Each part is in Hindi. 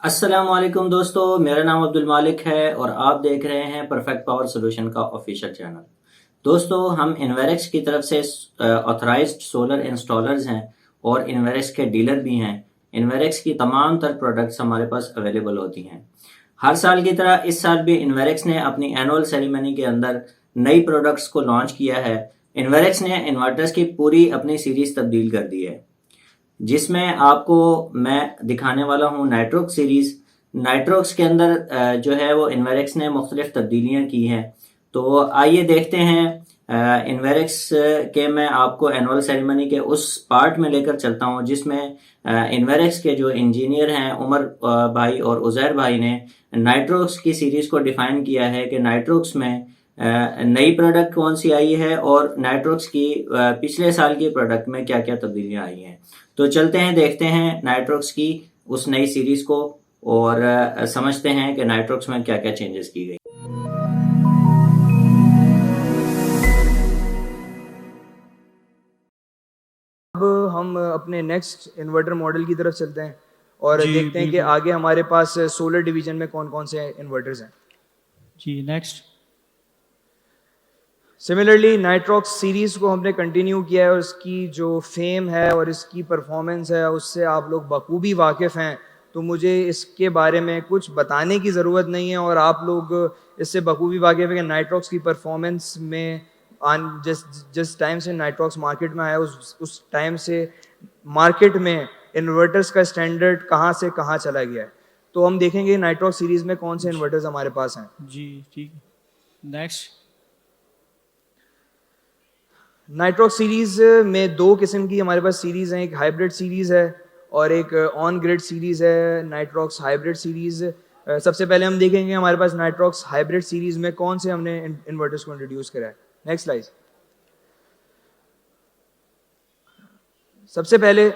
अस्सलामुअलैकुम दोस्तों, मेरा नाम अब्दुल मालिक है और आप देख रहे हैं परफेक्ट पावर सॉल्यूशन का ऑफिशियल चैनल। दोस्तों, हम इन्वेरेक्स की तरफ से ऑथराइज्ड सोलर इंस्टॉलर्स हैं और इन्वेरेक्स के डीलर भी हैं। इन्वेरेक्स की तमाम तर प्रोडक्ट्स हमारे पास अवेलेबल होती हैं। हर साल की तरह इस साल भी इन्वेरेक्स ने अपनी एनुअल सेरेमनी के अंदर नई प्रोडक्ट्स को लॉन्च किया है। इन्वेरेक्स ने इन्वर्टर्स की पूरी अपनी सीरीज तब्दील कर दी है, जिसमें आपको मैं दिखाने वाला हूँ नाइट्रोक्स सीरीज। नाइट्रोक्स के अंदर जो है वो इन्वेरेक्स ने मुख्तलिफ तब्दीलियाँ की हैं। तो आइए देखते हैं। इन्वेरेक्स के मैं आपको एनुअल सेरेमनी के उस पार्ट में लेकर चलता हूँ जिसमें इन्वेरेक्स के जो इंजीनियर हैं उमर भाई और उजैर भाई ने नाइट्रोक्स की सीरीज को डिफाइन किया है कि नाइट्रोक्स में नई प्रोडक्ट कौन सी आई है और नाइट्रोक्स की पिछले साल की प्रोडक्ट में क्या क्या तब्दीलियां आई हैं। तो चलते हैं, देखते हैं नाइट्रोक्स की उस नई सीरीज को और समझते हैं कि नाइट्रोक्स में क्या क्या चेंजेस की गई। अब हम अपने नेक्स्ट इन्वर्टर मॉडल की तरफ चलते हैं और जी देखते हैं कि बिल्कुल। आगे हमारे पास सोलर डिवीजन में कौन कौन से इन्वर्टर्स हैं। जी नेक्स्ट। सिमिलरली नाइट्रॉक्स सीरीज़ को हमने कंटिन्यू किया है और इसकी जो फेम है और इसकी परफॉर्मेंस है उससे आप लोग बखूबी वाकिफ़ हैं, तो मुझे इसके बारे में कुछ बताने की ज़रूरत नहीं है और आप लोग इससे बखूबी वाकिफ़ हैं कि नाइट्रॉक्स की परफॉर्मेंस में जिस जिस टाइम से नाइट्रॉक्स मार्केट में आया उस टाइम से मार्केट में इन्वर्टर्स का स्टैंडर्ड कहाँ से कहाँ चला गया है। तो हम देखेंगे नाइट्रॉक्स सीरीज़ में कौन से इन्वर्टर्स हमारे पास हैं। जी ठीक। नेक्स्ट। नाइट्रॉक्स सीरीज में दो किस्म की हमारे पास सीरीज हैं, एक हाइब्रिड सीरीज है और एक ऑन ग्रिड सीरीज है। नाइट्रॉक्स हाइब्रिड सीरीज सबसे पहले हम देखेंगे हमारे पास नाइट्रॉक्स हाइब्रिड सीरीज में कौन से हमने इन्वर्टर्स को इंट्रोड्यूस करा है। Next slide. सबसे पहले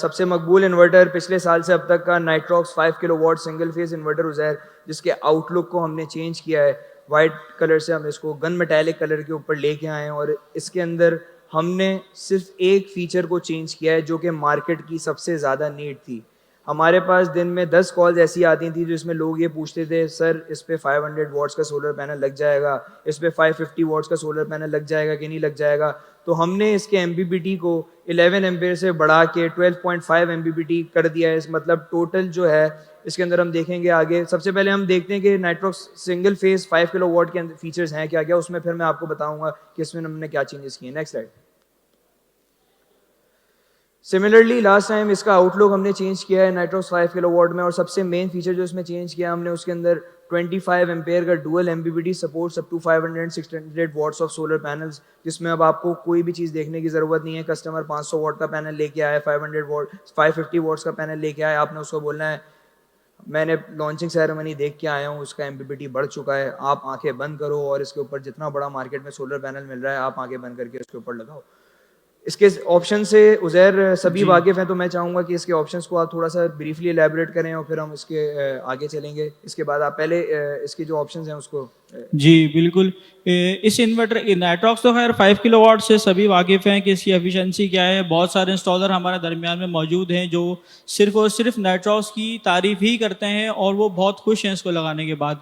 सबसे मकबूल इन्वर्टर पिछले साल से अब तक का Nitrox 5 kilowatt single phase inverter Uzair, जिसके आउटलुक को हमने चेंज किया है। वाइट कलर से हम इसको गन मेटालिक कलर के ऊपर लेके आए हैं और इसके अंदर हमने सिर्फ एक फीचर को चेंज किया है जो कि मार्केट की सबसे ज़्यादा नीड थी। हमारे पास दिन में 10 कॉल्स ऐसी आती थी जिसमें लोग ये पूछते थे, सर इस पे 500 वॉट्स का सोलर पैनल लग जाएगा, इस पे 550 वॉट्स का सोलर पैनल लग जाएगा कि नहीं लग जाएगा। तो हमने इसके एमबीपीटी को 11 एम्पेयर से बढ़ा के 12.5 एमबीपीटी कर दिया है। इस मतलब टोटल जो है इसके अंदर हम देखेंगे आगे। सबसे पहले हम देखते हैं कि नाइट्रॉक्स सिंगल फेज 5 किलोवाट के फीचर्स हैं क्या क्या, उसमें फिर मैं आपको बताऊंगा कि इसमें हमने क्या चेंजेस किए। Next slide. Similarly last time इसका आउटलुक हमने चेंज किया है नाइट्रॉक्स 5 किलोवाट में और सबसे मेन फीचर जो इसमें चेंज किया हमने उसके अंदर 25 एम्पेयर का dual MBPT support up to 500 600 watts of solar panels, जिसमें अब आपको कोई भी चीज़ देखने की ज़रूरत नहीं है। कस्टमर 500 वॉट का पैनल लेके आया, 500 वॉट 550 वॉट्स का पैनल लेके आया, आपने उसको बोलना है मैंने लॉन्चिंग सेरेमनी देख के आया हूँ, उसका एमबीपीटी बढ़ चुका है, आप आंखें बंद करो और इसके ऊपर जितना बड़ा मार्केट में सोलर पैनल मिल रहा है आप आंखें बंद करके उसके ऊपर लगाओ। इसके ऑप्शन से उज़ैर सभी जी वाकिफ़ हैं, तो मैं चाहूँगा कि इसके ऑप्शंस को आप थोड़ा सा ब्रीफली एलैबोरेट करें और फिर हम इसके आगे चलेंगे। इसके बाद आप पहले इसके जो ऑप्शंस हैं उसको जी बिल्कुल। इस इन्वर्टर नाइट्रॉक्स तो खैर 5 किलोवाट से सभी वाकिफ़ हैं कि इसकी एफिशिएंसी क्या है। बहुत सारे इंस्टॉलर हमारे दरमियान में मौजूद हैं जो सिर्फ और सिर्फ नाइट्रॉक्स की तारीफ ही करते हैं और वो बहुत खुश हैं इसको लगाने के बाद।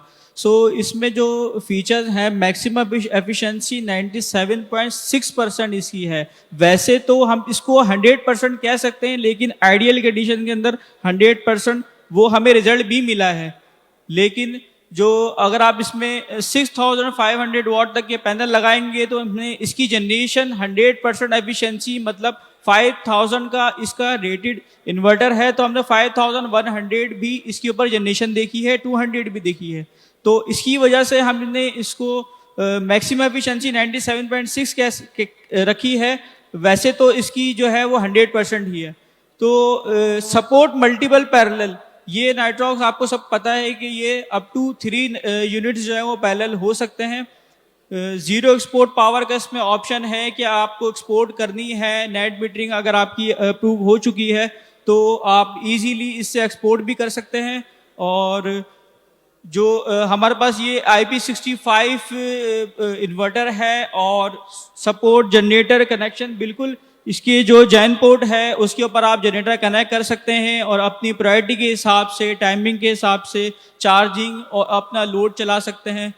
इसमें जो फीचर्स हैं, मैक्सिमम एफिशिएंसी 97.6% इसकी है। वैसे तो हम इसको 100% कह सकते हैं, लेकिन आइडियल कंडीशन के अंदर 100% वो हमें रिजल्ट भी मिला है। लेकिन जो अगर आप इसमें 6500 वॉट तक के पैनल लगाएंगे तो हमने इसकी जनरेशन 100% एफिशिएंसी मतलब 5000 का इसका रेटेड इन्वर्टर है, तो हमने 5100 भी इसके ऊपर जनरेशन देखी है, 200 भी देखी है। तो इसकी वजह से हमने इसको मैक्सिमम एफिशिएंसी 97.6 रखी है। वैसे तो इसकी जो है वो 100% ही है। तो सपोर्ट मल्टीपल पैरेलल, ये नाइट्रॉक्स आपको सब पता है कि ये अप टू 3 यूनिट्स जो है वो पैरेलल हो सकते हैं। जीरो एक्सपोर्ट पावर का इसमें ऑप्शन है कि आपको एक्सपोर्ट करनी है, नेट मीटरिंग अगर आपकी अप्रूव हो चुकी है तो आप इजीली इससे एक्सपोर्ट भी कर सकते हैं। और जो हमारे पास ये IP65 इन्वर्टर है और सपोर्ट जनरेटर कनेक्शन बिल्कुल इसकी जो जैन पोर्ट है उसके ऊपर आप जनरेटर कनेक्ट कर सकते हैं और अपनी प्रायोरिटी के हिसाब से, टाइमिंग के हिसाब से चार्जिंग और अपना लोड चला सकते हैं।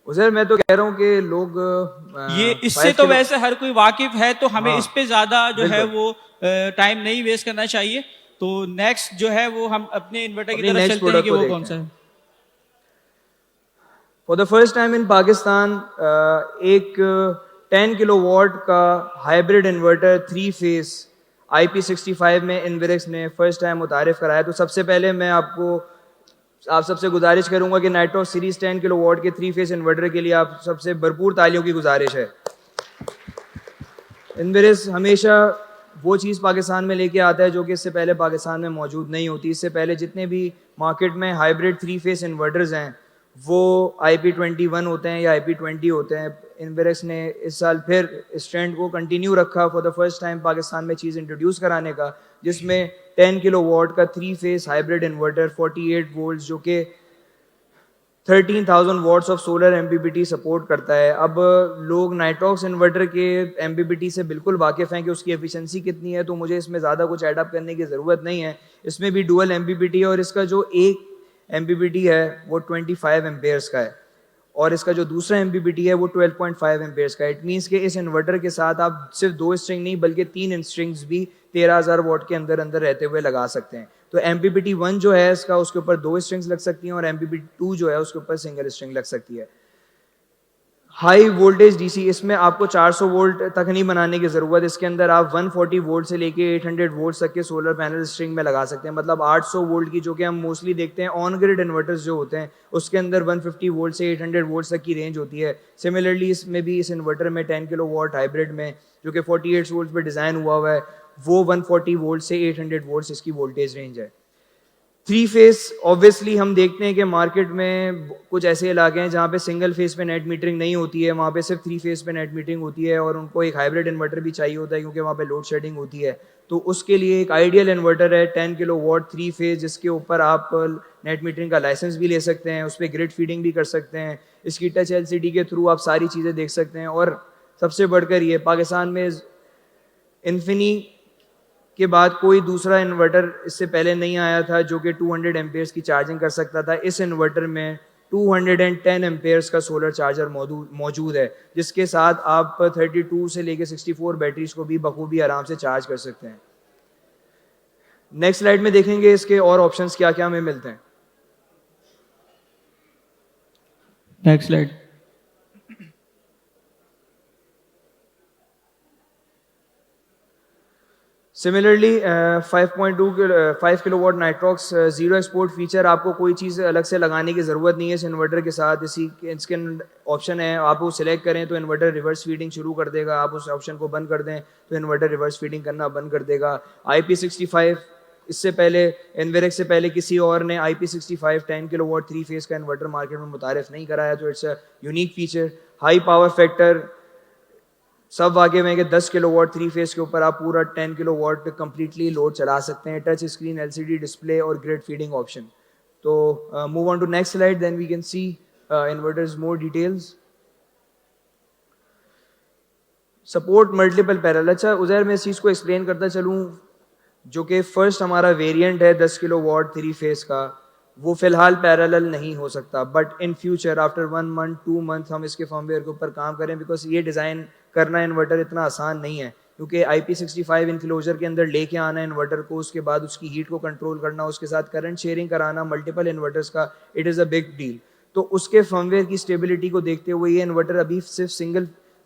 उज़ैर, मैं तो कह रहा हूँ कि लोग ये इससे 5 तो किलो, वैसे हर कोई वाकिफ है, तो हमें हाँ इस पे ज्यादा जो है बिल्कुल, वो टाइम नहीं वेस्ट करना चाहिए। तो नेक्स्ट जो है वो हम अपने इन्वर्टर की अपनी तरफ नेक्स्ट चलते हैं प्रोडक्ट कि को वो देखते कौन सा हैं। है। For the first time in Pakistan एक 10 किलोवाट का हाइब्रिड इन्वर्टर 3 फेस IP65 में इन्वेरेक्स ने फर्स्ट टाइम मुतारिफ कराया। तो सबसे पहले मैं आप सबसे गुजारिश करूंगा कि नाइट्रॉक्स सीरीज 10 किलोवाट के 3 फेस इन्वर्टर के लिए आप सबसे भरपूर तालियों की गुजारिश है। इन्वेरेक्स हमेशा वो चीज़ पाकिस्तान में लेके आता है जो कि इससे पहले पाकिस्तान में मौजूद नहीं होती। इससे पहले जितने भी मार्केट में हाइब्रिड 3 फेस इन्वर्टर्स हैं वो IP21 होते हैं या IP20 होते हैं। इन्वेरेक्स ने इस साल फिर इस ट्रेंड को कंटिन्यू रखा for the first time Pakistan में चीज़ इंट्रोड्यूस कराने का, जिसमें 10 किलोवाट का 3 फेस हाइब्रिड इन्वर्टर 48 वोल्ट जो कि 13,000 watts of solar MPPT support करता है। अब लोग नाइट्रॉक्स इन्वर्टर के एमपीपीटी से बिल्कुल वाकिफ़ हैं कि उसकी एफिशिएंसी कितनी है, तो मुझे इसमें ज़्यादा कुछ एडअप करने की ज़रूरत नहीं है। इसमें भी डुअल एमपीपीटी है और इसका जो एक एमपीपीटी है वो 25 एम्पेयर्स का है और इसका जो दूसरा एमपीपीटी है वो 12.5 एम्पेयर्स का है। इट मीन्स कि इस इन्वर्टर के साथ आप सिर्फ 2 स्ट्रिंग नहीं बल्कि 3 स्ट्रिंग्स भी 13,000 वॉट के अंदर अंदर रहते हुए लगा सकते हैं। तो एमपीपीटी 1 जो है इसका, उसके ऊपर 2 स्ट्रिंग्स लग सकती हैं और एमपीपीटी 2 जो है उसके ऊपर सिंगल स्ट्रिंग लग सकती है। हाई वोल्टेज डीसी, इसमें आपको 400 वोल्ट तक नहीं बनाने की ज़रूरत। इसके अंदर आप 140 वोल्ट से लेके 800 वोल्ट तक के सोलर पैनल स्ट्रिंग में लगा सकते हैं। मतलब 800 वोल्ट की, जो कि हम मोस्टली देखते हैं ऑन ग्रिड इन्वर्टर्स जो होते हैं उसके अंदर 150 वोल्ट से 800 वोल्ट तक की रेंज होती है। सिमिलरली इसमें भी, इस इन्वर्टर में 10 किलो वाट हाइब्रिड में जो कि 48 वोल्ट पर डिज़ाइन हुआ हुआ है, वो 140 वोल्ट से 800 वोल्ट इसकी वोल्टेज रेंज है। 3 फेस ऑब्वियसली हम देखते हैं कि मार्केट में कुछ ऐसे इलाके हैं जहाँ पे सिंगल फेस पे नेट मीटरिंग नहीं होती है, वहाँ पे सिर्फ 3 फेस पे नेट मीटरिंग होती है और उनको एक हाइब्रिड इन्वर्टर भी चाहिए होता है क्योंकि वहाँ पे लोड शेडिंग होती है। तो उसके लिए एक आइडियल इन्वर्टर है 10 किलो वाट 3 फेस, जिसके ऊपर आप नेट मीटरिंग का लाइसेंस भी ले सकते हैं, उस पर ग्रिड फीडिंग भी कर सकते हैं। इसकी टच LCD के थ्रू आप सारी चीज़ें देख सकते हैं। और सबसे बढ़कर ये, पाकिस्तान में इन्फिनी के बाद कोई दूसरा इन्वर्टर इससे पहले नहीं आया था जो कि 200 एम्पेयर्स की चार्जिंग कर सकता था। इस इन्वर्टर में 210 एम्पेयर्स का सोलर चार्जर मौजूद है, जिसके साथ आप 32 से लेके 64 बैटरीज को भी बखूबी आराम से चार्ज कर सकते हैं। नेक्स्ट स्लाइड में देखेंगे इसके और ऑप्शंस क्या क्या हमें मिलते हैं। Next slide. Similarly 5 kilowatt Nitrox zero export feature, आपको कोई चीज़ अलग से लगाने की ज़रूरत नहीं है इस इन्वर्टर के साथ। इसके ऑप्शन है, आप वो सिलेक्ट करें तो इन्वर्टर रिवर्स फीडिंग शुरू कर देगा, आप उस ऑप्शन को बंद कर दें तो इन्वर्टर रिवर्स फीडिंग करना बंद कर देगा। IP65, इससे पहले इन्वेरेक्स से पहले किसी और ने IP65 10 किलोवाट 3 फेस का इन्वर्टर मार्केट में मुतारिफ नहीं कराया, तो it's a unique feature. High power factor, सब वाकई में कि 10 किलोवाट 3 फेस के ऊपर आप पूरा 10 किलोवाट कंप्लीटली लोड चला सकते हैं। टच स्क्रीन LCD डिस्प्ले और ग्रिड फीडिंग ऑप्शन। तो move on to next slide, then we can see inverters more details. Support multiple parallel. अच्छा उज़ैर, मैं इस चीज़ को एक्सप्लेन करता चलूँ, जो कि फर्स्ट हमारा वेरिएंट है 10 किलोवाट 3 फेस का, वो फिलहाल पैरेलल नहीं हो सकता, but in future after 1 month 2 month हम इसके फर्मवेयर के ऊपर काम करें, बिकॉज ये डिज़ाइन करना इन्वर्टर इतना आसान नहीं है, क्योंकि IP65 इनक्लोजर के अंदर लेके आना इन्वर्टर को, उसके बाद उसकी हीट को कंट्रोल करना, उसके साथ करंट शेयरिंग कराना मल्टीपल इन्वर्टर्स का, it is a big deal. तो उसके फर्मवेयर की स्टेबिलिटी को देखते हुए ये इन्वर्टर अभी सिर्फ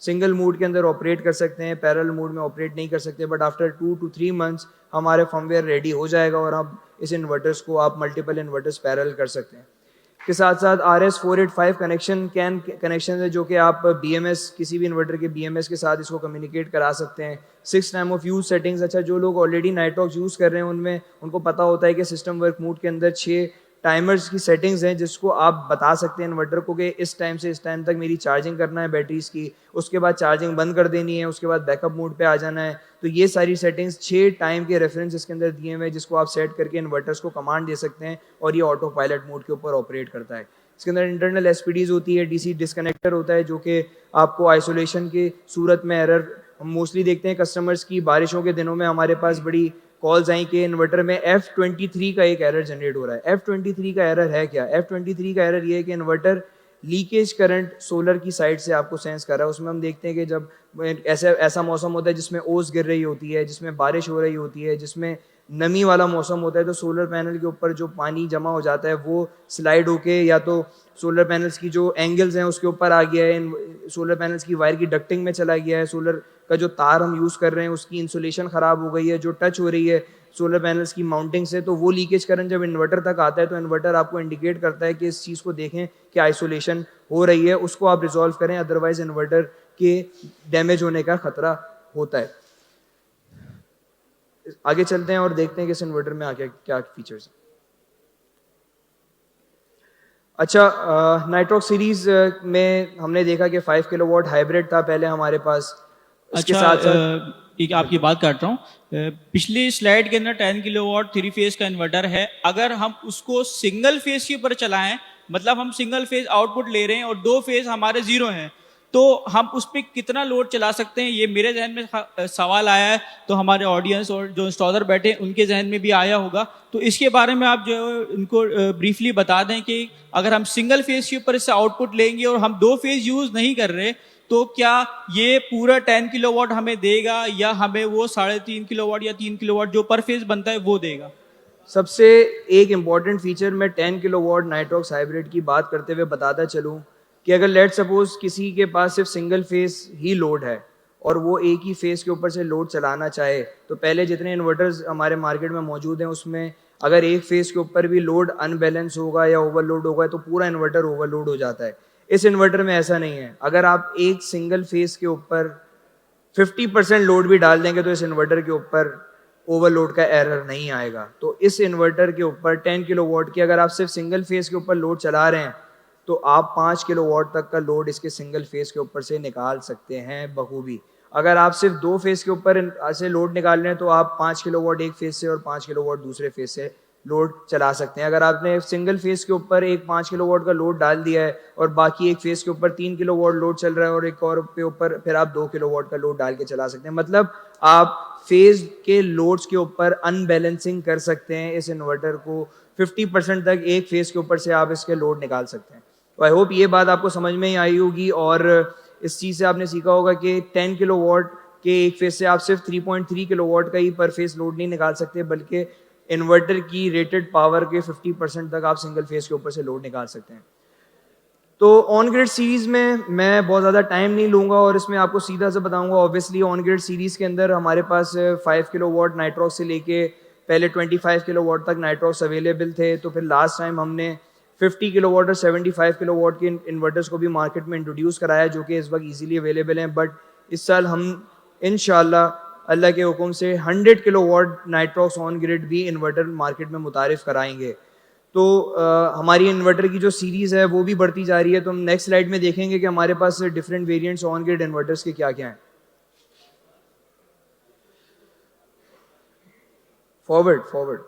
सिंगल मोड के अंदर ऑपरेट कर सकते हैं, पैरेलल मोड में ऑपरेट नहीं कर सकते। बट आफ्टर 2 to 3 मंथ्स हमारे फर्मवेयर रेडी हो जाएगा और हम इस इन्वर्टर्स को आप मल्टीपल इन्वर्टर्स पैरेलल कर सकते हैं। के साथ साथ RS485 कनेक्शन है, जो कि आप BMS, किसी भी इन्वर्टर के BMS के साथ इसको कम्युनिकेट करा सकते हैं। 6 टाइम ऑफ यूज़ सेटिंग्स। अच्छा, जो लोग ऑलरेडी नाइट्रॉक्स यूज़ कर रहे हैं उनमें उनको पता होता है कि सिस्टम वर्क मोड के अंदर 6 टाइमर्स की सेटिंग्स हैं, जिसको आप बता सकते हैं इन्वर्टर को कि इस टाइम से इस टाइम तक मेरी चार्जिंग करना है बैटरीज की, उसके बाद चार्जिंग बंद कर देनी है, उसके बाद बैकअप मोड पे आ जाना है। तो ये सारी सेटिंग्स 6 टाइम के रेफरेंस इसके अंदर दिए हुए हैं, जिसको आप सेट करके इन्वर्टर्स को कमांड दे सकते हैं और ये ऑटो पायलट मोड के ऊपर ऑपरेट करता है। इसके अंदर इंटरनल SPDs होती है, DC डिस्कनेक्टर होता है जो कि आपको आइसोलेशन की सूरत में एरर हम मोस्टली देखते हैं कस्टमर्स की बारिशों के दिनों में हमारे पास बड़ी कॉल्स आई कि इन्वर्टर में F23 का एक एरर जनरेट हो रहा है। F23 का एरर है क्या? F23 का एरर ये है कि इन्वर्टर लीकेज करंट सोलर की साइड से आपको सेंस कर रहा है। उसमें हम देखते हैं कि जब ऐसा मौसम होता है जिसमें ओस गिर रही होती है, जिसमें बारिश हो रही होती है, जिसमें नमी वाला मौसम होता है, तो सोलर पैनल के ऊपर जो पानी जमा हो जाता है वो स्लाइड होके या तो सोलर पैनल्स की जो एंगल्स हैं उसके ऊपर आ गया है, सोलर पैनल्स की वायर की डक्टिंग में चला गया है, सोलर का जो तार हम यूज़ कर रहे हैं उसकी इंसुलेशन ख़राब हो गई है, जो टच हो रही है सोलर पैनल्स की माउंटिंग से, तो वो लीकेज करंट जब इन्वर्टर तक आता है तो इन्वर्टर आपको इंडिकेट करता है कि इस चीज़ को देखें कि आइसोलेशन हो रही है, उसको आप रिजॉल्व करें, अदरवाइज इन्वर्टर के डैमेज होने का खतरा होता है। आगे चलते हैं और देखते हैं कि इस इन्वर्टर में आगे क्या फीचर्स हैं। अच्छा, नाइट्रॉक्स सीरीज में हमने देखा कि 5 किलोवाट हाइब्रिड था पहले हमारे पास। इसके अच्छा, साथ साथ एक आपकी बात काट रहा हूँ। पिछली स्लाइड के अंदर 10 किलोवाट 3 फेज का इन्वर्टर है। अगर हम उसको सिंगल फेज के ऊपर चलाएं, मतलब हम सिंगल फेज आउटपुट ले रहे हैं और 2 फेज हमारे जीरो हैं, तो हम उस पर कितना लोड चला सकते हैं, ये मेरे जहन में सवाल आया है। तो हमारे ऑडियंस और जो इंस्टॉलर बैठे उनके जहन में भी आया होगा। तो इसके बारे में आप जो इनको ब्रीफली बता दें कि अगर हम सिंगल फेज के ऊपर इससे आउटपुट लेंगे और हम 2 फेज यूज नहीं कर रहे, तो क्या ये पूरा 10 किलोवाट हमें देगा या हमें वो 3.5 किलोवाट या 3 किलोवाट जो पर फेज बनता है वो देगा? सबसे एक इम्पॉर्टेंट फीचर मैं 10 किलोवाट नाइट्रॉक्स हाइब्रिड की बात करते हुए बताता चलूं कि अगर लेट सपोज किसी के पास सिर्फ सिंगल फेस ही लोड है और वो एक ही फेस के ऊपर से लोड चलाना चाहे, तो पहले जितने इन्वर्टर्स हमारे मार्केट में मौजूद हैं उसमें अगर एक फेस के ऊपर भी लोड अनबैलेंस होगा या ओवरलोड होगा तो पूरा इन्वर्टर ओवरलोड हो जाता है। इस इन्वर्टर में ऐसा नहीं है। अगर आप एक सिंगल फेस के ऊपर 50% लोड भी डाल देंगे तो इस इन्वर्टर के ऊपर ओवरलोड का एरर नहीं आएगा। तो इस इन्वर्टर के ऊपर 10 किलोवाट की अगर आप सिर्फ सिंगल फेस के ऊपर लोड चला रहे हैं तो आप 5 किलोवाट तक का लोड इसके सिंगल फेस के ऊपर से निकाल सकते हैं बखूबी। अगर आप सिर्फ 2 फेस के ऊपर से लोड निकाल रहे हैं तो आप 5 किलोवाट एक फेस से और 5 किलोवाट दूसरे फेस से लोड चला सकते हैं। अगर आपने सिंगल फेस के ऊपर एक 5 किलोवाट का लोड डाल दिया है और बाकी एक फेस के ऊपर 3 किलोवाट लोड चल रहा है और एक और पे ऊपर फिर आप 2 किलोवाट का लोड डाल के चला सकते हैं। मतलब आप फेज के लोड्स के ऊपर अनबैलेंसिंग कर सकते हैं इस इन्वर्टर को। 50% तक एक फेस के ऊपर से आप इसके लोड निकाल सकते हैं। तो आई होप ये बात आपको समझ में ही आई होगी और इस चीज़ से आपने सीखा होगा कि 10 किलोवाट के एक फेस से आप सिर्फ 3.3 किलोवाट का ही पर फेस लोड नहीं निकाल सकते, बल्कि इन्वर्टर की रेटेड पावर के 50% तक आप सिंगल फेस के ऊपर से लोड निकाल सकते हैं। तो ऑन ग्रिड सीरीज में मैं बहुत ज़्यादा टाइम नहीं लूँगा और इसमें आपको सीधा से बताऊँगा। ऑब्वियसली ऑन ग्रिड सीरीज़ के अंदर हमारे पास 5 किलोवाट नाइट्रॉक्स से लेके पहले 25 किलोवाट तक नाइट्रॉक्स अवेलेबल थे। तो फिर लास्ट टाइम हमने 50 किलोवाट और 75 किलोवाट के इन्वर्टर्स को भी मार्केट में इंट्रोड्यूस कराया जो कि इस वक्त ईजिली अवेलेबल हैं। बट इस साल हम इंशाल्लाह अल्लाह के हुक्म से 100 किलोवाट नाइट्रॉक्स ऑन ग्रिड भी इन्वर्टर मार्केट में मुतारिफ कराएंगे। तो हमारी इन्वर्टर की जो सीरीज़ है वो भी बढ़ती जा रही है। तो हम नेक्स्ट स्लाइड में देखेंगे कि हमारे पास different variants on grid inverters के क्या क्या हैं। फॉरवर्ड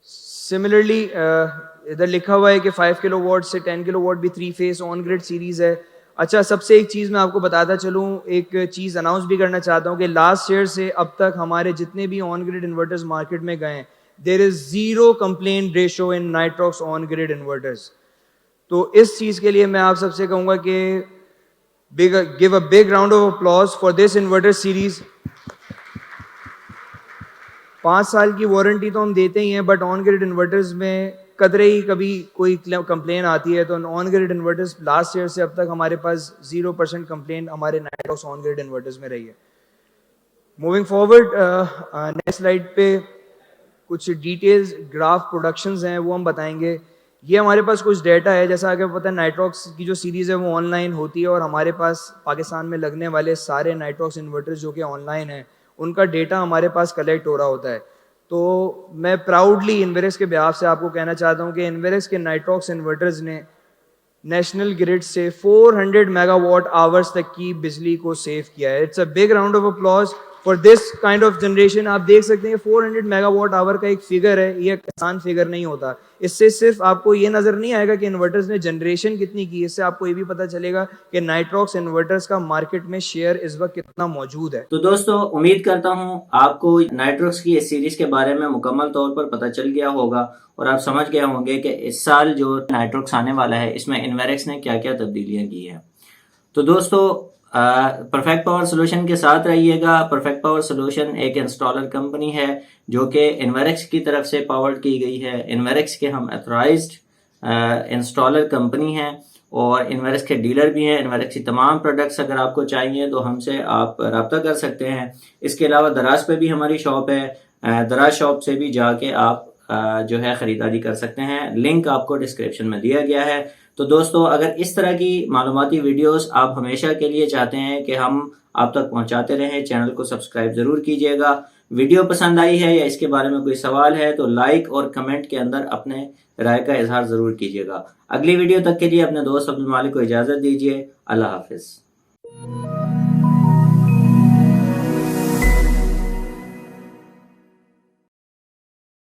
सिमिलरली इधर लिखा हुआ है कि 5 किलोवाट से 10 किलोवाट भी 3 फेस ऑन ग्रिड सीरीज़ है। अच्छा, सबसे एक चीज़ मैं आपको बताता चलूँ, एक चीज़ अनाउंस भी करना चाहता हूँ कि लास्ट ईयर से अब तक हमारे जितने भी ऑन ग्रिड इन्वर्टर्स मार्केट में गए, there is 0 complain ratio in nitrox on grid inverters. तो इस चीज़ के लिए मैं आप सबसे कहूँगा कि give a big round of applause for this inverter series. 5 साल की वारंटी तो हम देते ही हैं, बट ऑन ग्रिड इन्वर्टर्स में कदरे ही कभी कोई कंप्लेन आती है। तो on grid inverters last year से अब तक हमारे पास 0% कंप्लेन हमारे नाइट्रॉक्स ऑन ग्रिड इन्वर्टर्स में रही है। मूविंग फॉरवर्ड, नेक्स्ट स्लाइड पे कुछ डिटेल्स ग्राफ प्रोडक्शंस हैं वो हम बताएंगे। ये हमारे पास कुछ डेटा है, जैसा कि पता है नाइट्रॉक्स की जो सीरीज़ है वो ऑनलाइन होती है और हमारे पास पाकिस्तान में लगने वाले सारे नाइट्रॉक्स इन्वर्टर्स जो कि ऑनलाइन हैं उनका डेटा हमारे पास कलेक्ट हो रहा होता है। तो मैं प्राउडली इन्वेरेक्स के बिहाफ से आपको कहना चाहता हूँ कि इन्वेरेक्स के नाइट्रॉक्स इन्वर्टर्स ने नेशनल ग्रिड से 400 मेगावाट आवर्स तक की बिजली को सेव किया है। It's a big round of applause for this kind of generation आप देख सकते हैं 400 मेगावाट आवर का एक फिगर है, ये आसान फिगर नहीं होता। इससे सिर्फ आपको ये नजर नहीं आएगा कि इन्वर्टर्स ने जनरेशन कितनी की, इससे आपको ये भी पता चलेगा कि नाइट्रॉक्स इन्वर्टर्स का मार्केट में शेयर इस वक्त कितना मौजूद है। तो दोस्तों उम्मीद करता हूँ आपको नाइट्रॉक्स की इस सीरीज के बारे में मुकम्मल तौर पर पता चल गया होगा और आप समझ गए होंगे कि इस साल जो नाइट्रॉक्स आने वाला है इसमें इन्वेरेक्स ने क्या क्या तब्दीलियां की हैं। तो दोस्तों परफेक्ट पावर सोल्यूशन के साथ रहिएगा। परफेक्ट पावर सोल्यूशन एक इंस्टॉलर कंपनी है जो कि इन्वेरेक्स की तरफ से पावर्ड की गई है। इन्वेरेक्स के हम ऑथराइज्ड इंस्टॉलर कंपनी हैं और इन्वेरेक्स के डीलर भी हैं। इन्वेरेक्स की तमाम प्रोडक्ट्स अगर आपको चाहिए तो हमसे आप रब्ता कर सकते हैं। इसके अलावा दराज पे भी हमारी शॉप है, दराज शॉप से भी जाके आप जो है ख़रीदारी कर सकते हैं। लिंक आपको डिस्क्रिप्शन में दिया गया है। तो दोस्तों अगर इस तरह की मालूमाती वीडियोस आप हमेशा के लिए चाहते हैं कि हम आप तक पहुंचाते रहें, चैनल को सब्सक्राइब ज़रूर कीजिएगा। वीडियो पसंद आई है या इसके बारे में कोई सवाल है तो लाइक और कमेंट के अंदर अपने राय का इजहार ज़रूर कीजिएगा। अगली वीडियो तक के लिए अपने दोस्त अब्दुल मालिक को इजाज़त दीजिए। अल्लाह हाफिज़।